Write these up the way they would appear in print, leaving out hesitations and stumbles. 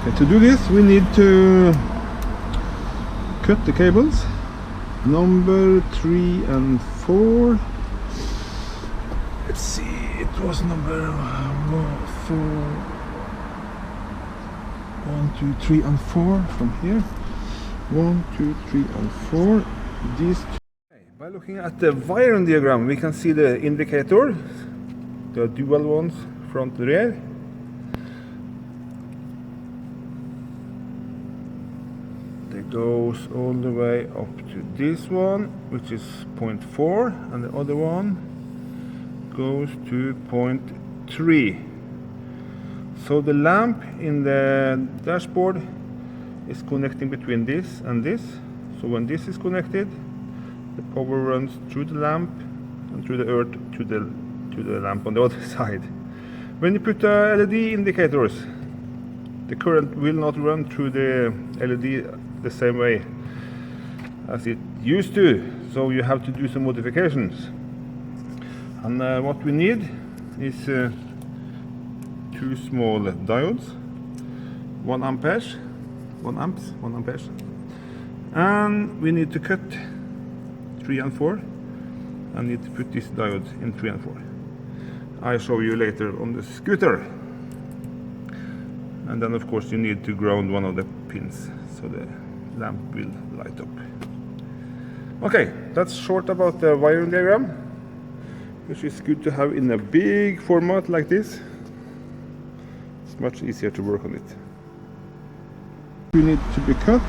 Okay, to do this we need to cut the cables number 3 and 4. Let's see, it was number 4, 1, 2, 3 and 4 from here. 1, 2, 3 and 4. These two. Okay, by looking at the wiring diagram we can see the indicator, the dual ones front and rear. It goes all the way up to this one, which is 0.4, and the other one goes to 0.3. So the lamp in the dashboard is connecting between this and this. So when this is connected, the power runs through the lamp and through the earth to the lamp on the other side. When you put LED indicators, the current will not run through the LED the same way as it used to, so you have to do some modifications. And what we need is 2 small diodes, 1 amperes, and we need to cut 3 and 4. I need to put this diode in 3 and 4. I'll show you later on the scooter. And then of course you need to ground one of the pins so the lamp will light up. Okay, that's short about the wiring diagram, which is good to have in a big format like this. It's much easier to work on it. You need to be cut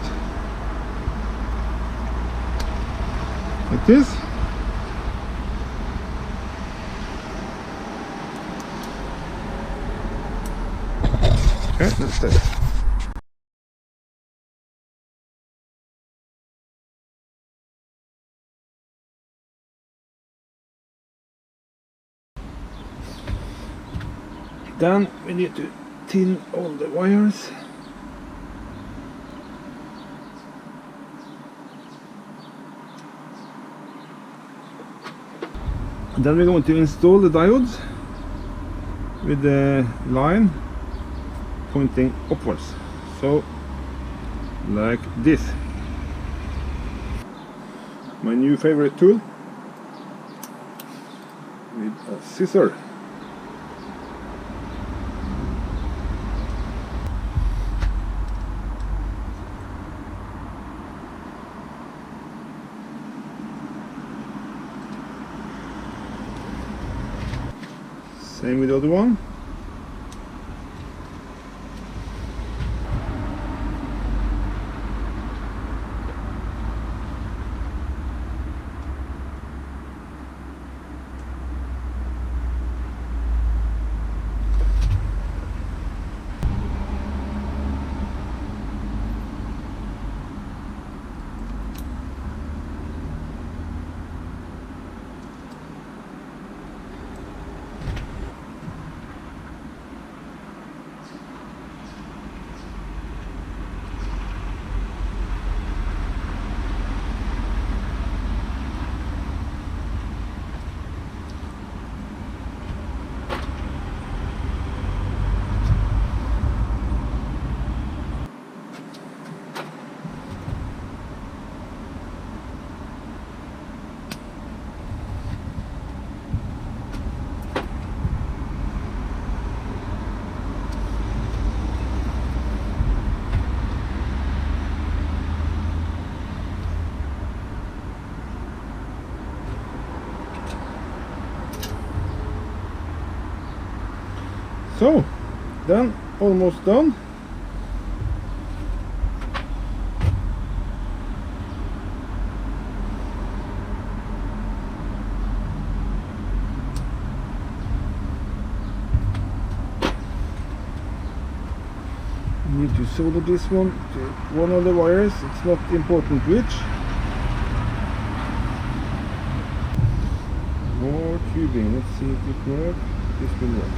like this. Okay, that's that. Then we need to tin all the wires. And then we're going to install the diodes with the line pointing upwards, so like this. My new favorite tool with a scissor. Same with the other one. So, then almost done. You need to solder this one to one of the wires. It's not important which. More tubing. Let's see if it works. This will work.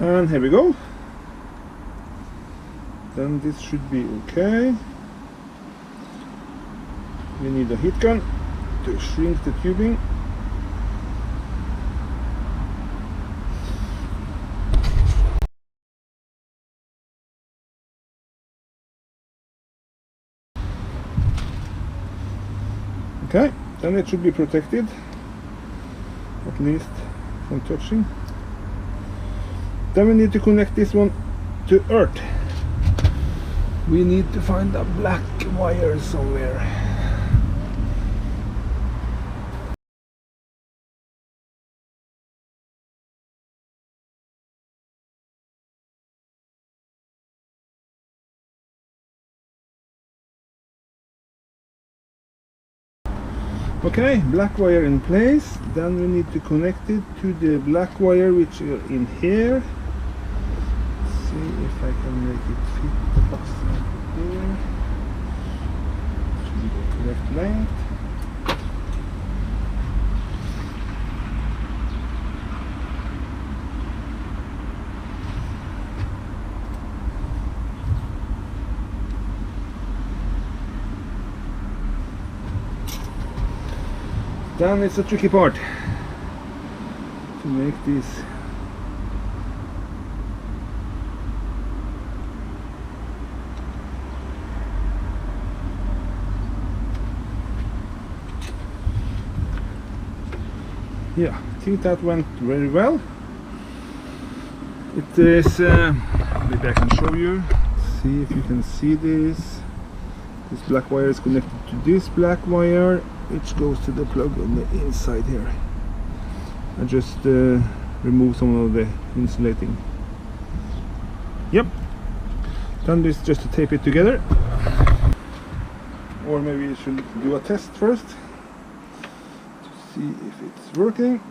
And here we go. Then this should be okay. We need a heat gun to shrink the tubing. Okay, then it should be protected, at least from touching. Then we need to connect this one to earth. We need to find a black wire somewhere. Okay, black wire in place. Then we need to connect it to the black wire which are in here. Let's see if I can make it fit the box here. Should be the correct length. Then it's a tricky part to make this. Yeah, I think that went very well. It is, maybe I can show you. See if you can see this. This black wire is connected to this black wire, which goes to the plug on the inside here. I just remove some of the insulating. Yep. Then this just to tape it together. Or maybe you should do a test first to see if it's working.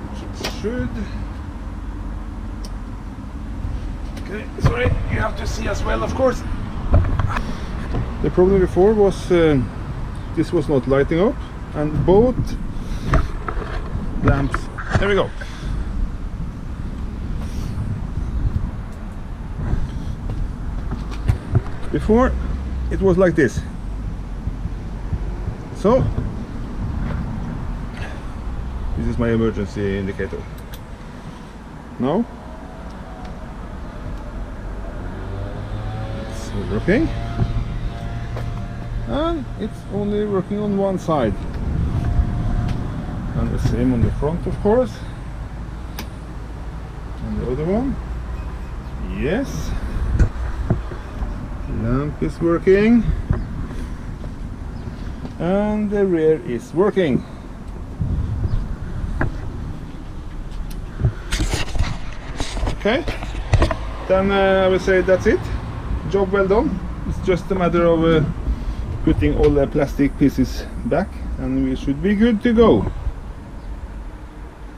Which it should. Okay, sorry, you have to see as well, of course. The problem before was this was not lighting up, and both lamps. There we go. Before it was like this. So this is my emergency indicator. Now it's working. And it's only working on one side, and the same on the front, of course. And the other one, yes, lamp is working, and the rear is working. Okay, then I will say that's it. Job well done. It's just a matter of putting all the plastic pieces back, and we should be good to go.